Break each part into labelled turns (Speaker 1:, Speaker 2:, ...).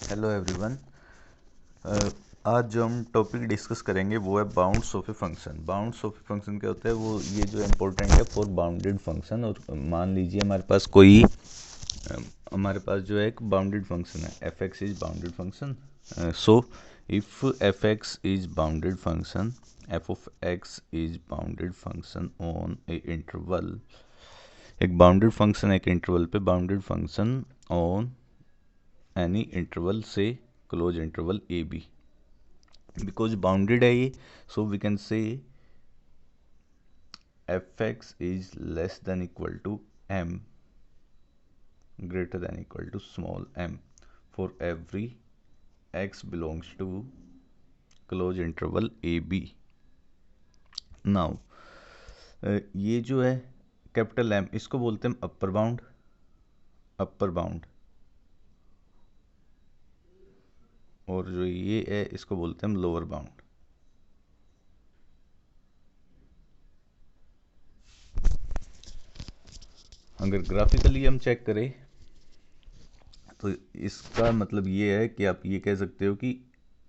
Speaker 1: Hello everyone. आज जो हम टॉपिक डिस्कस करेंगे वो है bounds of a function. Bounds of a function क्या होता है, वो ये जो इम्पोर्टेंट है फॉर बाउंडेड फंक्शन। और मान लीजिए हमारे पास जो है एक बाउंडेड फंक्शन है, F x is bounded function. So if F x is bounded function, F of X is bounded function on a interval. एक बाउंडेड फंक्शन एक इंटरवल पे, bounded function on any interval से close interval A B. Because bounded है ये, so we can say F x is less than equal to M greater than equal to small m for every x belongs to close interval ab. now ये जो है capital M, इसको बोलते हैं upper bound. और जो ये है इसको बोलते हैं लोअर बाउंड। अगर ग्राफिकली हम चेक करें तो इसका मतलब ये है कि आप ये कह सकते हो कि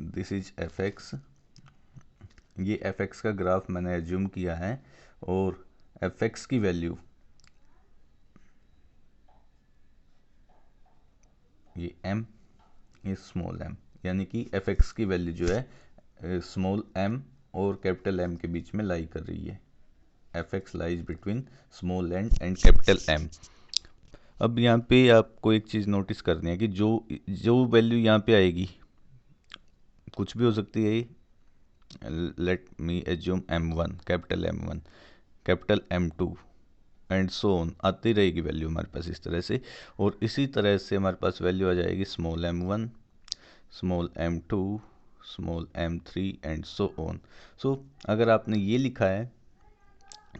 Speaker 1: दिस इज एफ एक्स। ये एफ एक्स का ग्राफ मैंने एज्यूम किया है और एफ एक्स की वैल्यू ये एम, ये स्मॉल एम, यानी कि एफ एक्स की वैल्यू जो है स्मॉल एम और कैपिटल एम के बीच में लाई कर रही है। F x lies between small and capital m. अब यहाँ पे आपको एक चीज़ नोटिस करनी है कि जो जो वैल्यू यहाँ पे आएगी कुछ भी हो सकती है। Let me assume m1, capital m1, capital m2 and so on, आती रहेगी वैल्यू हमारे पास इस तरह से। और इसी तरह से हमारे पास वैल्यू आ जाएगी small m1, small m2, small m3 and so on. So अगर आपने ये लिखा है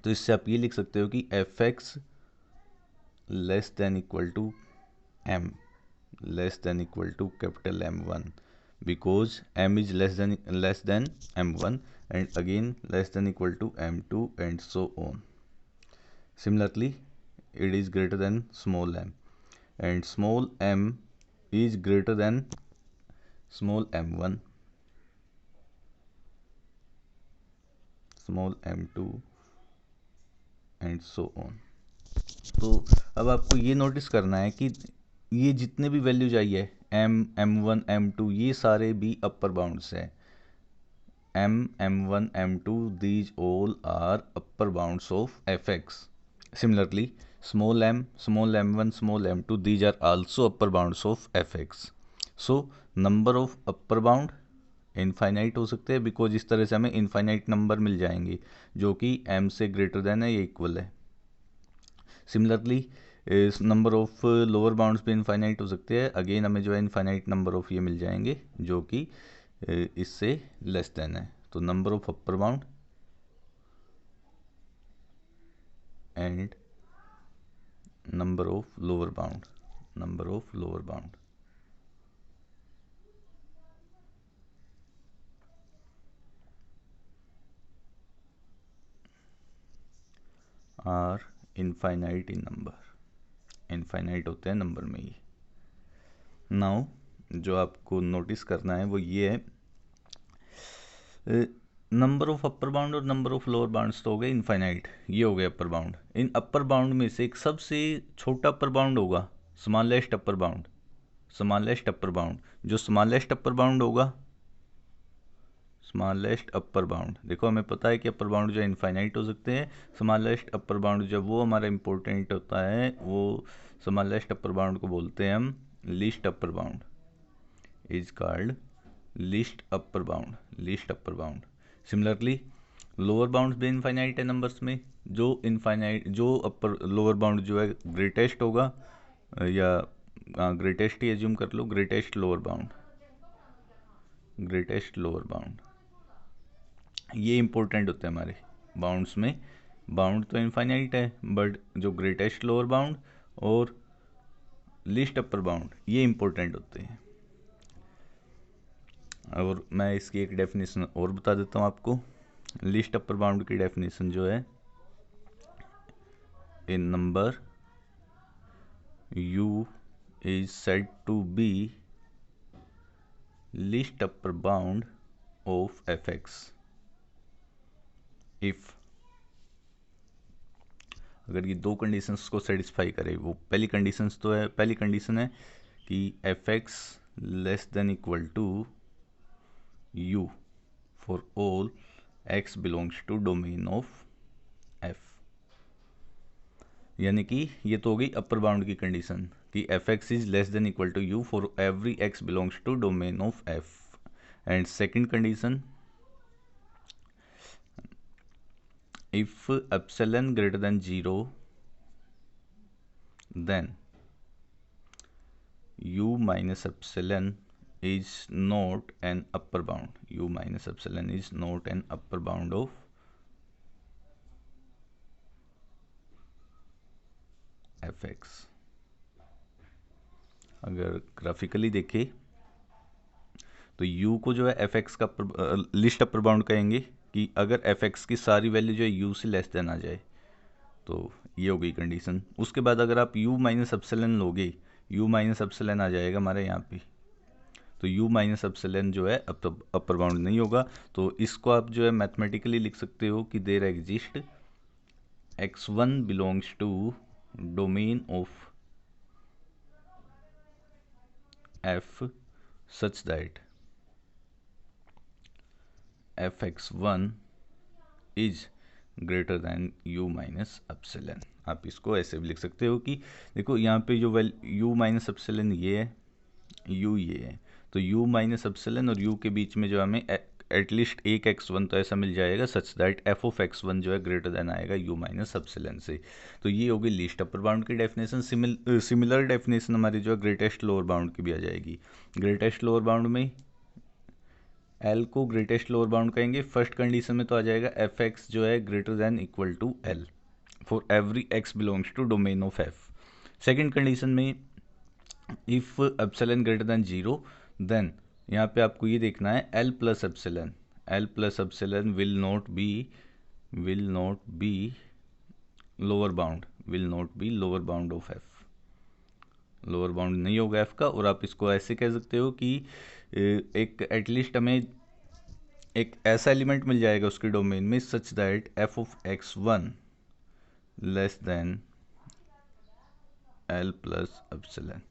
Speaker 1: तो इससे आप ये लिख सकते हो कि f x less than equal to m, less than equal to capital m1, because m is less than m1 and again less than equal to m2 and so on. Similarly, it is greater than small m and small m is greater than small m1, small m2 and so on. तो अब आपको ये notice करना है कि ये जितने भी वैल्यूज आई है m1 m2 ये सारे भी अपर बाउंड्स हैं। m1 m2 these all are upper bounds of fx. Similarly, small m1 small m2 these are also upper bounds of fx. So number of upper bound infinite हो सकते हैं, because इस तरह से हमें इनफाइनाइट नंबर मिल जाएंगे जो कि m से ग्रेटर देन है या इक्वल है। Similarly number of lower bounds भी इनफाइनाइट हो सकते हैं, अगेन हमें जो है इनफाइनाइट नंबर ऑफ ये मिल जाएंगे जो कि इससे लेस देन है। तो number of upper bound and number of lower bound, number of lower bound are infinite in number, infinite होते हैं नंबर में ही। नाउ जो आपको नोटिस करना है वो ये है, नंबर ऑफ अपर बाउंड और नंबर ऑफ लोअर बाउंड्स तो हो गए इनफाइनाइट, ये हो गए अपर बाउंड। इन अपर बाउंड में से एक सबसे छोटा अपर बाउंड होगा smallest upper bound, smallest upper bound. जो स्मॉलेस्ट अपर बाउंड होगा, स्मॉलेस्ट अपर बाउंड, देखो हमें पता है कि अपर बाउंड जो इनफाइनाइट हो सकते हैं। स्मॉलेस्ट अपर बाउंड जब वो हमारा इंपॉर्टेंट होता है, वो स्मॉलेस्ट अपर बाउंड को बोलते हैं हम least upper bound, is called least upper bound, least upper bound. Similarly lower bound भी इनफाइनाइट है नंबर्स में। जो इनफाइनाइट जो अपर लोअर बाउंड जो है ग्रेटेस्ट होगा, या ग्रेटेस्ट ही एज्यूम कर लो, greatest lower bound, greatest lower bound, ये इंपॉर्टेंट होते हैं हमारे बाउंड्स में। बाउंड तो इनफाइनाइट है बट जो ग्रेटेस्ट लोअर बाउंड और लीस्ट अपर बाउंड ये इंपॉर्टेंट होते हैं। और मैं इसकी एक डेफिनेशन और बता देता हूँ आपको। लीस्ट अपर बाउंड की डेफिनेशन जो है, इन number u is said to be least upper bound of f x if, अगर ये दो कंडीशंस को सेटिस्फाई करे, वो पहली कंडीशंस तो है, पहली कंडीशन है कि f x less than equal to u for all x belongs to domain of f, यानी कि ये तो हो गई अपर बाउंड की कंडीशन कि f x is less than equal to u for every x belongs to domain of f. And second condition, if epsilon greater than 0 then u minus epsilon is not an upper bound, u minus epsilon is not an upper bound of fx। अगर graphically देखें तो u को जो है fx का list upper bound कहेंगे कि अगर fx की सारी वैल्यू जो है u से लेस देन आ जाए, तो ये हो गई कंडीशन। उसके बाद अगर आप u माइनस एप्सिलन लोगे, u माइनस एप्सिलन आ जाएगा हमारे यहाँ पे, तो u माइनस एप्सिलन जो है अब तो अपर बाउंड नहीं होगा। तो इसको आप जो है मैथमेटिकली लिख सकते हो कि there exist x1 belongs to domain of f such that fx1 is greater than u minus epsilon. आप इसको ऐसे भी लिख सकते हो कि देखो यहाँ पे जो u माइनस एप्सिलन ये है, u ये है, तो u माइनस एप्सिलन और u के बीच में जो हमें एटलीस्ट एक x1 तो ऐसा मिल जाएगा such that f of x1 जो है ग्रेटर देन आएगा u माइनस एप्सिलन से। तो ये होगी लीस्ट अपर बाउंड की डेफिनेशन। सिमिलर डेफिनेशन हमारी जो है ग्रेटेस्ट लोअर बाउंड की भी आ जाएगी। ग्रेटेस्ट लोअर बाउंड में L को ग्रेटेस्ट लोअर बाउंड कहेंगे। फर्स्ट कंडीशन में तो आ जाएगा एफ एक्स जो है greater than equal to L for every x belongs to domain of f। Second condition में if epsilon greater than 0 then यहाँ पे आपको ये देखना है L plus epsilon, L plus epsilon will not be lower bound, will not be lower bound of f, lower bound नहीं होगा f का। और आप इसको ऐसे कह सकते हो कि एक एटलीस्ट हमें एक ऐसा एलिमेंट मिल जाएगा उसके डोमेन में such that f of x1 less than L plus epsilon.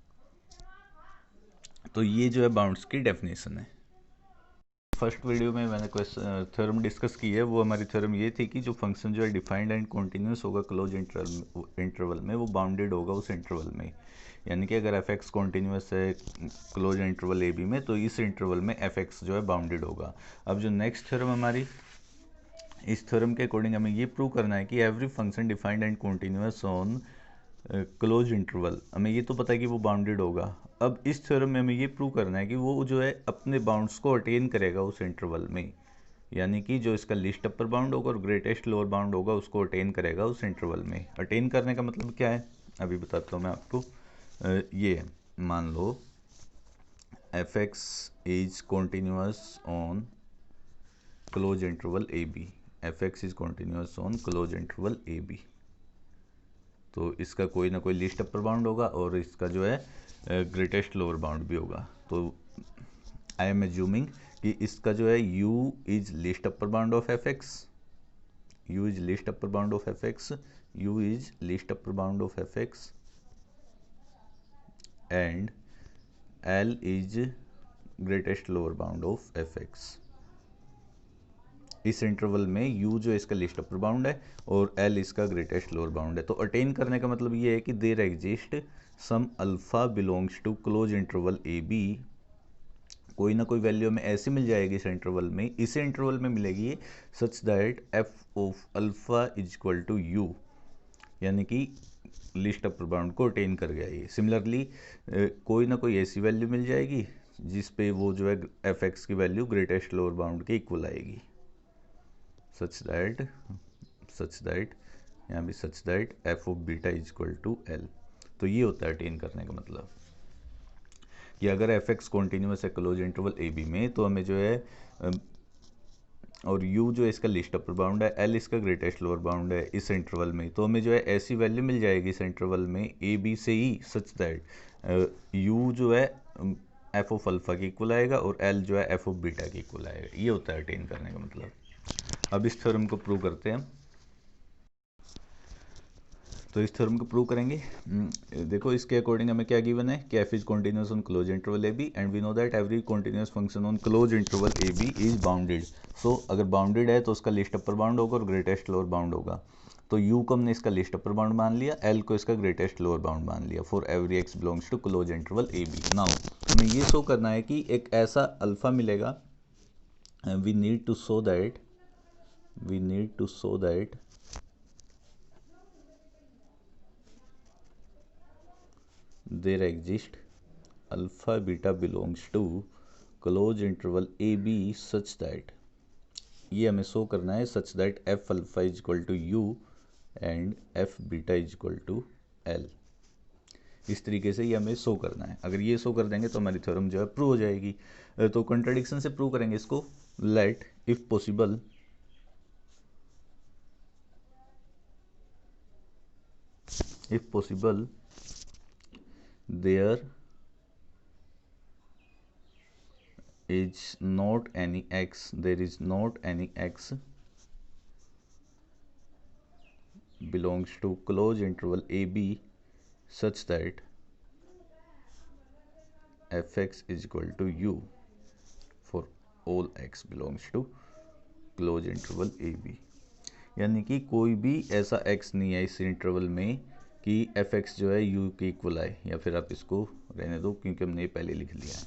Speaker 1: तो ये जो है बाउंड्स की डेफिनेशन है। फर्स्ट वीडियो में मैंने थ्योरम डिस्कस की है, वो हमारी थ्योरम ये थी कि जो फंक्शन जो है डिफाइंड एंड कॉन्टिन्यूस होगा क्लोज इंटरवल में, वो बाउंडेड होगा उस इंटरवल में। यानी कि अगर एफ एक्स कॉन्टिन्यूस है क्लोज इंटरवल ए बी में, तो इस इंटरवल में एफ एक्स जो है बाउंडेड होगा। अब जो नेक्स्ट थ्योरम हमारी, इस थ्योरम के अकॉर्डिंग हमें ये प्रूव करना है कि every function defined and continuous on close interval, हमें ये तो पता है कि वो बाउंडेड होगा। अब इस थ्योरम में हमें ये प्रूव करना है कि वो जो है अपने बाउंड्स को अटेन करेगा उस इंटरवल में, यानी कि जो इसका लीस्ट अपर बाउंड होगा और ग्रेटेस्ट लोअर बाउंड होगा उसको अटेन करेगा उस इंटरवल में। अटेन करने का मतलब क्या है अभी बताता हूँ मैं आपको। ये मान लो f x is continuous on close interval A b, f x is continuous on close interval A b, तो इसका कोई ना कोई लीस्ट अपर बाउंड होगा और इसका जो है ग्रेटेस्ट लोअर बाउंड भी होगा। तो आई एम एज्यूमिंग कि इसका जो है u is least upper bound of f x, u is least upper bound of f x, u is least upper bound of f x and l is greatest lower bound of f x. इस interval में u जो इसका list upper bound है और l इसका greatest lower bound है। तो attain करने का मतलब ये है कि there exist some alpha belongs to close interval A b, कोई ना कोई वैल्यू हमें ऐसी मिल जाएगी इस इंटरवल में, इस इंटरवल में मिलेगी such that f of alpha is equal to u, यानी कि लिस्ट अपर बाउंड को अटेन कर गया ये। सिमिलरली कोई ना कोई ऐसी वैल्यू मिल जाएगी जिस पे वो जो है एफ एक्स की वैल्यू ग्रेटेस्ट लोअर बाउंड के इक्वल आएगी, सच दैट यहाँ भी such that f of beta is equal to l. तो ये होता है अटेन करने का मतलब कि अगर एफ एक्स कॉन्टिन्यूस है क्लोज इंटरवल ए बी में, तो हमें जो है और u जो है इसका लिस्ट अपर बाउंड है, l इसका ग्रेटेस्ट लोअर बाउंड है इस इंटरवल में, तो हमें जो है ऐसी वैल्यू मिल जाएगी इस इंटरवल में ए बी से ही सच दैट u जो है एफ ऑफ अल्फ़ा के इक्वल आएगा और एल जो है एफ ऑफ बीटा के इक्वल आएगा। ये होता है अटेन करने का मतलब। अब इस थ्योरम को प्रूव करते हैं। तो इस थ्योरम को प्रूव करेंगे। देखो इसके अकॉर्डिंग हमें क्या गिवन है कि f is continuous on close interval A b and we know that every continuous function on close interval A b is bounded. So अगर बाउंडेड है तो उसका लिस्ट अपर बाउंड होगा और ग्रेटेस्ट लोअर बाउंड होगा। तो u को हमने इसका लिस्ट अपर बाउंड मान लिया, l को इसका ग्रेटेस्ट लोअर बाउंड मान लिया for every x belongs to close interval A b. Now हमें ये शो करना है कि एक ऐसा अल्फा मिलेगा। We need to show that there exist alpha beta belongs to closed interval a b such that, ये हमें शो करना है such that f alpha is equal to u and f beta is equal to l. इस तरीके से ये हमें show करना है। अगर ये शो कर देंगे तो हमारी थ्योरम जो है प्रूव हो जाएगी। तो कंट्राडिक्शन से प्रूव करेंगे इसको। Let if possible there is not any x belongs to closed interval a b such that fx is equal to u for all x belongs to closed interval a b। यानी कि कोई भी ऐसा x नहीं है इस interval में कि fx जो है u के इक्वल आए, या फिर आप इसको रहने दो क्योंकि हमने ये पहले लिख लिया है।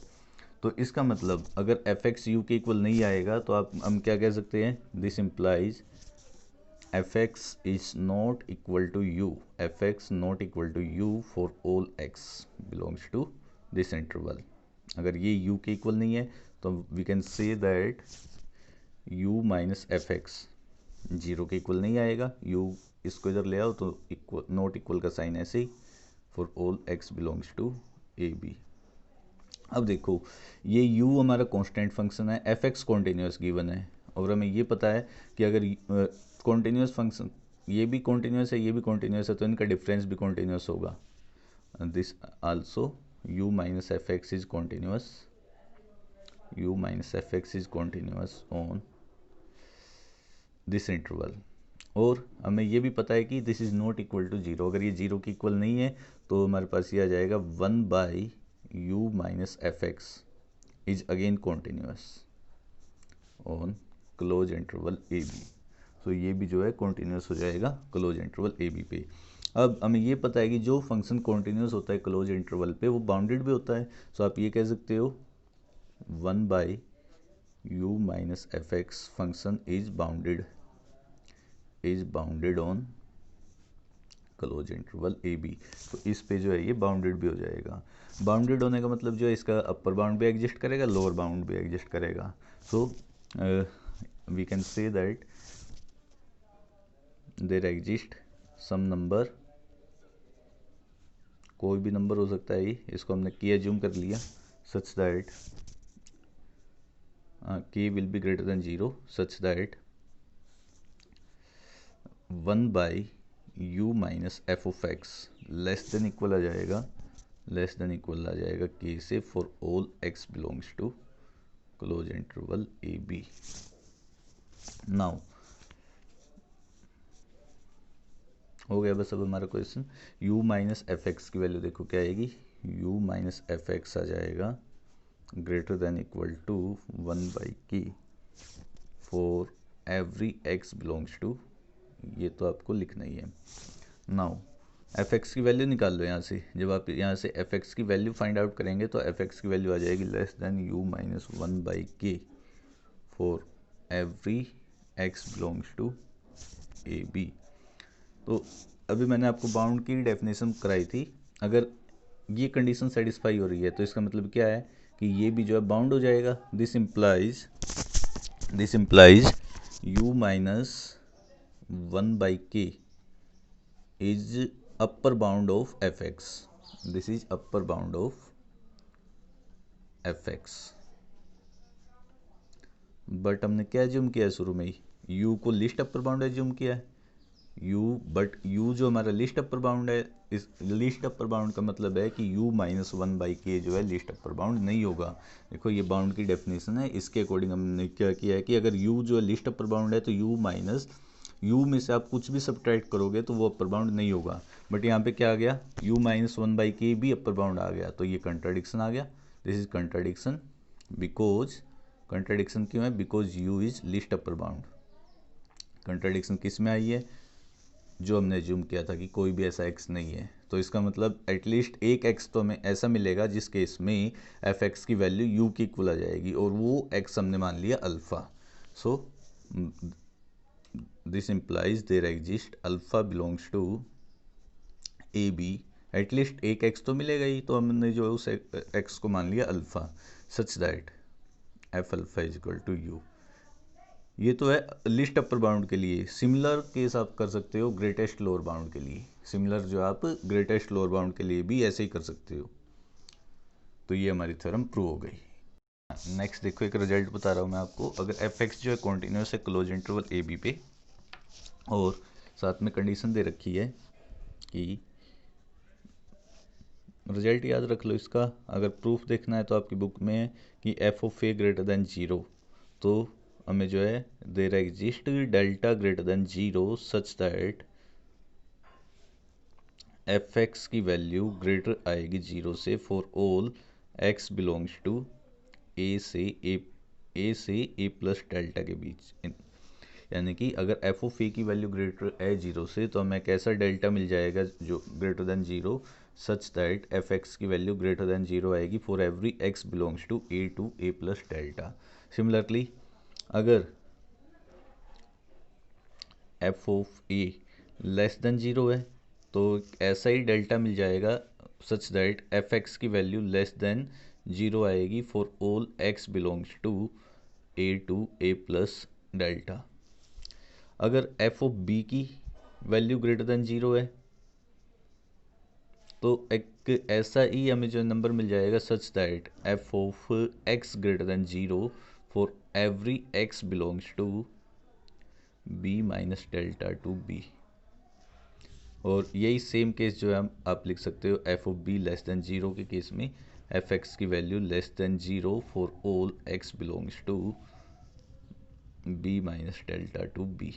Speaker 1: तो इसका मतलब अगर fx u के इक्वल नहीं आएगा तो हम क्या कह सकते हैं, this implies fx is not equal to u for all x belongs to this interval। अगर ये u के इक्वल नहीं है तो we can say that u minus fx zero के इक्वल नहीं आएगा। u इसको इधर ले आओ तो इक्वल नॉट इक्वल का साइन ऐसे ही for all x belongs to a b. अब देखो ये u हमारा कांस्टेंट फंक्शन है, fx कॉन्टिन्यूस गिवन है और हमें ये पता है कि अगर कॉन्टिन्यूस फंक्शन ये भी कॉन्टिन्यूस है ये भी कॉन्टिन्यूस है तो इनका डिफरेंस भी कॉन्टिन्यूस होगा। This also u minus f x is continuous on this interval. और हमें ये भी पता है कि this is not equal to zero. अगर ये जीरो के इक्वल नहीं है तो हमारे पास ये आ जाएगा 1/u minus f x is again continuous on close interval A b. So ये भी जो है कॉन्टिन्यूस हो जाएगा क्लोज इंटरवल ए बी पे। अब हमें ये पता है कि जो फंक्शन कॉन्टिन्यूस होता है क्लोज इंटरवल पे वो बाउंडेड भी होता है। सो आप ये कह सकते हो 1/u minus f x function is bounded on close interval A b. तो इस पे जो है ये बाउंडेड भी हो जाएगा। बाउंडेड होने का मतलब जो है इसका अपर बाउंड भी एग्जिस्ट करेगा, लोअर बाउंड भी एग्जिस्ट करेगा। So we can say that there exist some number, कोई भी नंबर हो सकता है, इसको हमने के एज्यूम कर लिया such that k will be greater than 0 such that 1/u minus f of x less than equal आ जाएगा k से for all x belongs to close interval A b. Now हो गया बस। अब हमारा question u minus f x की value देखो क्या आएगी, u माइनस एफ एक्स आ जाएगा greater than equal to 1/k for every x belongs to, ये तो आपको लिखना ही है। नाउ एफ एक्स की वैल्यू निकाल लो यहाँ से। जब आप यहाँ से एफ एक्स की वैल्यू फाइंड आउट करेंगे तो एफ एक्स की वैल्यू आ जाएगी less than u minus 1/k for every x belongs to a b. तो अभी मैंने आपको बाउंड की डेफिनेशन कराई थी। अगर ये कंडीशन सेटिस्फाई हो रही है तो इसका मतलब क्या है कि ये भी जो है बाउंड हो जाएगा। This implies u minus 1/k is upper bound of f x. This is upper bound of f x. But हमने क्या एज्यूम किया है शुरू में ही, u को लिस्ट अपर बाउंड एज्यूम किया है। बट यू जो हमारा लिस्ट अपर बाउंड है, इस लिस्ट अपर बाउंड का मतलब है कि u माइनस 1/k जो है लिस्ट अपर बाउंड नहीं होगा। देखो ये बाउंड की डेफिनेशन है, इसके अकॉर्डिंग हमने क्या किया है कि अगर u जो है लिस्ट अपर बाउंड है तो u माइनस u में से आप कुछ भी सब्ट्रैक्ट करोगे तो वो अपर बाउंड नहीं होगा। बट यहाँ पे क्या आ गया, u माइनस 1/k भी अपर बाउंड आ गया, तो ये कंट्राडिक्शन आ गया। This is contradiction because, contradiction क्यों है, because u is least upper bound. Contradiction किस में आई है, जो हमने एज्यूम किया था कि कोई भी ऐसा x नहीं है। तो इसका मतलब एटलीस्ट एक x तो हमें ऐसा मिलेगा जिस केस में f(x) की वैल्यू u की इक्वल आ जाएगी, और वो x हमने मान लिया alpha. So this implies there exist alpha belongs to a b. At least एक x तो मिलेगा ही, तो हमने जो है उस x को मान लिया alpha, such that f alpha is equal to u. ये तो है लिस्ट अपर बाउंड के लिए। सिमिलर केस आप कर सकते हो ग्रेटेस्ट लोअर बाउंड के लिए। सिमिलर जो आप ग्रेटेस्ट लोअर बाउंड के लिए भी ऐसे ही कर सकते हो। तो ये हमारी थ्योरम प्रूव हो गई। नेक्स्ट देखो, एक रिजल्ट बता रहा हूँ मैं आपको। अगर f(x) जो है कॉन्टिन्यूस है क्लोज इंटरवल ए बी पे, और साथ में कंडीशन दे रखी है कि, रिजल्ट याद रख लो इसका, अगर प्रूफ देखना है तो आपकी बुक में है कि f(a) ग्रेटर देन 0, तो हमें जो है there exist delta greater than 0 such that f(x) की वैल्यू ग्रेटर आएगी 0 से for all x belongs to a से a प्लस डेल्टा के बीच। यानी कि अगर f(a) की वैल्यू ग्रेटर है 0 से, तो हमें कैसा डेल्टा मिल जाएगा जो greater than 0, such that f(x) की वैल्यू ग्रेटर देन 0 आएगी for every x belongs to a plus delta. Similarly अगर f(a) लेस देन 0 है, तो ऐसा ही डेल्टा मिल जाएगा सच दैट f(x) की वैल्यू लेस देन 0 आएगी for all x belongs to a plus delta. अगर f(b) की वैल्यू ग्रेटर देन 0 है, तो एक ऐसा ही हमें जो नंबर मिल जाएगा such that f(x) greater than 0 for every x belongs to b minus delta to b। और यही सेम केस जो है आप लिख सकते हो f(b) लेस देन 0 के केस में f(x) की value less than 0 for all x belongs to b minus delta to b।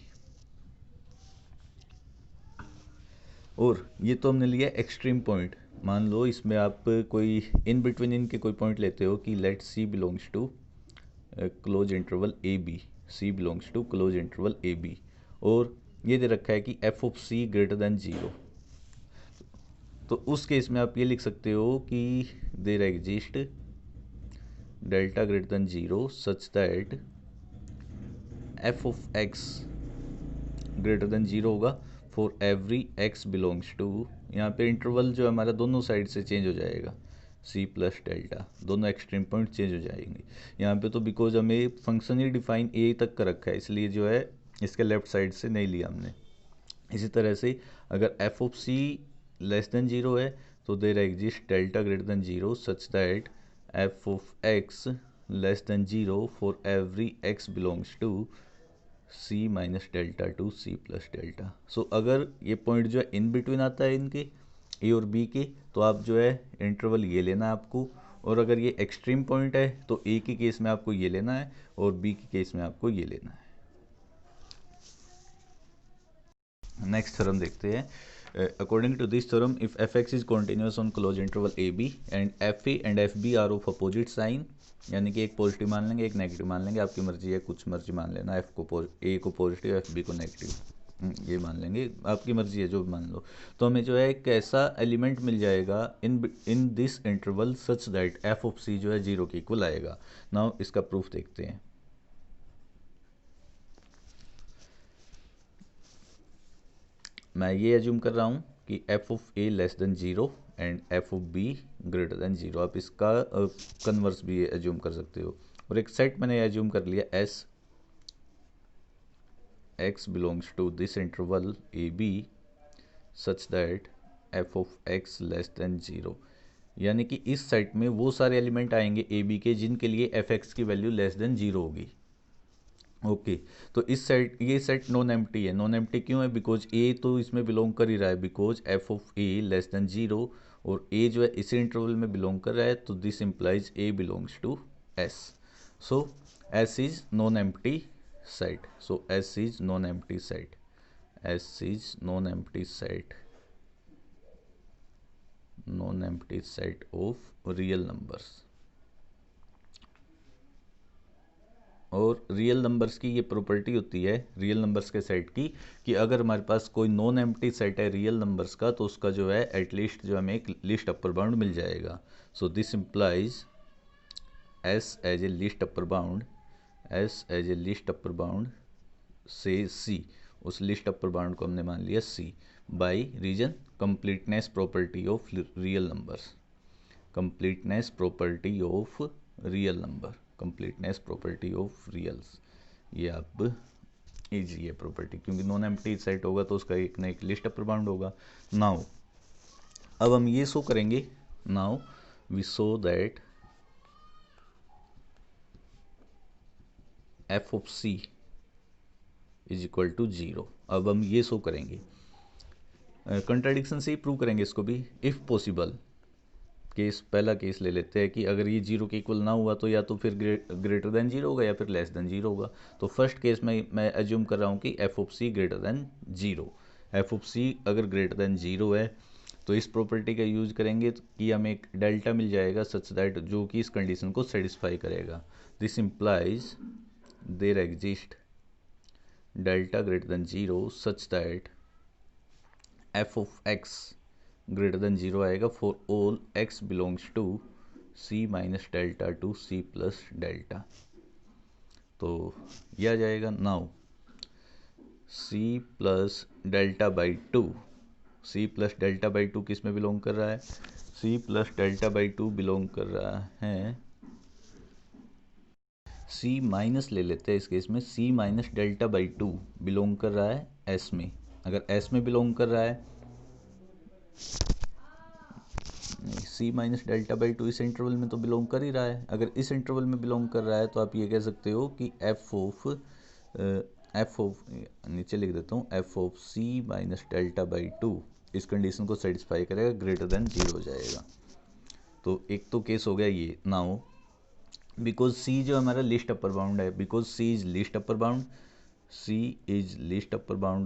Speaker 1: और ये तो हमने लिया एक्सट्रीम पॉइंट। मान लो इसमें आप कोई इन बिटवीन इनके कोई पॉइंट लेते हो कि let c belongs to close interval A b, c belongs to close interval A b, और ये दे रखा है कि f(c) ग्रेटर देन 0। तो उस केस में आप ये लिख सकते हो कि there exist delta greater than 0 such that f(x) greater than 0 होगा for every x belongs to, यहाँ पे इंटरवल जो हमारा दोनों साइड से चेंज हो जाएगा, c प्लस डेल्टा, दोनों एक्सट्रीम पॉइंट चेंज हो जाएंगे यहाँ पे। तो बिकॉज हमें फंक्शन ही डिफाइन a तक का रखा है, इसलिए जो है इसके लेफ्ट साइड से नहीं लिया हमने। इसी तरह से अगर f(c) लेस देन 0 है, तो there exist delta greater than 0 such that f(x) less than 0 for every x belongs to c minus delta to c plus delta. So अगर ये पॉइंट जो है इन बिटवीन आता है इनके a और b के, तो आप जो है इंटरवल ये लेना है आपको। और अगर ये एक्सट्रीम पॉइंट है तो a के केस में आपको ये लेना है और b के केस में आपको ये लेना है। नेक्स्ट थ्योरम देखते हैं। According to this theorem, if f(x) is continuous on close interval A b and fa and fb are of opposite sign, यानी कि एक पॉजिटिव मान लेंगे एक नेगेटिव मान लेंगे, आपकी मर्जी है, कुछ मर्जी मान लेना, a को पॉजिटिव fb को नेगेटिव, ये मान लेंगे, आपकी मर्जी है जो भी मान लो। तो हमें जो है एक ऐसा एलिमेंट मिल जाएगा in this interval such that f(c) जो है 0 के इक्वल आएगा। नाउ इसका प्रूफ देखते हैं। मैं ये एज्यूम कर रहा हूँ कि f(a) less than 0 and f(b) greater than 0। आप इसका कन्वर्स भी एज्यूम कर सकते हो। और एक सेट मैंने एज्यूम कर लिया S x belongs to this interval A b such that f(x) less than 0। यानी कि इस सेट में वो सारे एलिमेंट आएंगे ए बी के जिनके लिए f(x) की वैल्यू लेस देन 0 होगी। ओके तो इस सेट, ये सेट नॉन एम्प्टी है। नॉन एम्प्टी क्यों है? बिकॉज ए तो इसमें बिलोंग कर ही रहा है, because F of A less than 0 और ए जो है इसी इंटरवल में बिलोंग कर रहा है, तो this implies a belongs to s. So s is non empty set. So s is non empty set. S is non empty set, non empty set of real numbers. और real numbers की ये property होती है real numbers के set की, कि अगर हमारे पास कोई नॉन एम्प्टी सेट है रियल नंबर्स का, तो उसका जो है एटलीस्ट जो हमें एक लिस्ट अपर बाउंड मिल जाएगा। So this implies s has a least upper bound, s has a least upper bound से सी, उस लिस्ट अपर बाउंड को हमने मान लिया c, by reason completeness property of real numbers. Completeness property of real number, completeness property of reals. ये आप easy है property, क्योंकि नॉन एम्प्टी सेट होगा तो उसका एक ना एक लिस्ट अपर बाउंड होगा। नाउ अब हम ये शो करेंगे, now we show that f of c is equal to 0। अब हम ये शो करेंगे, कंट्राडिक्शन से ही प्रूव करेंगे इसको भी। इफ पॉसिबल केस, पहला केस ले लेते हैं कि अगर ये 0 के इक्वल ना हुआ तो या तो फिर ग्रेटर देन 0 होगा या फिर लेस देन 0 होगा। तो फर्स्ट केस में मैं एज्यूम कर रहा हूँ कि f of c greater than 0। F of c अगर ग्रेटर देन 0 है तो इस प्रॉपर्टी का यूज करेंगे कि हमें एक डेल्टा मिल जाएगा सच दैट, जो कि इस कंडीशन को सेटिस्फाई करेगा। This implies there exist delta greater than 0 such that f of x greater than 0 आएगा for all x belongs to c minus delta to c plus delta. तो यह आ जाएगा now c plus delta by two, c plus delta by two किस में belong कर रहा है? C plus delta by two belong कर रहा है, सी माइनस ले लेते हैं इस केस में, c minus delta by two belong कर रहा है एस में। अगर एस में बिलोंग कर रहा है, सी माइनस डेल्टा बाई टू इस इंटरवल में तो बिलोंग कर ही रहा है। अगर इस इंटरवल में बिलोंग कर रहा है तो आप ये कह सकते हो कि एफ ऑफ नीचे लिख देता हूँ, f of c minus delta by two इस कंडीशन को सेटिस्फाई करेगा, ग्रेटर देन 0 हो जाएगा। तो एक तो केस हो गया ये। नाउ बिकॉज सी जो हमारा लिस्ट अपर बाउंड है, because c is least upper bound, c is least upper bound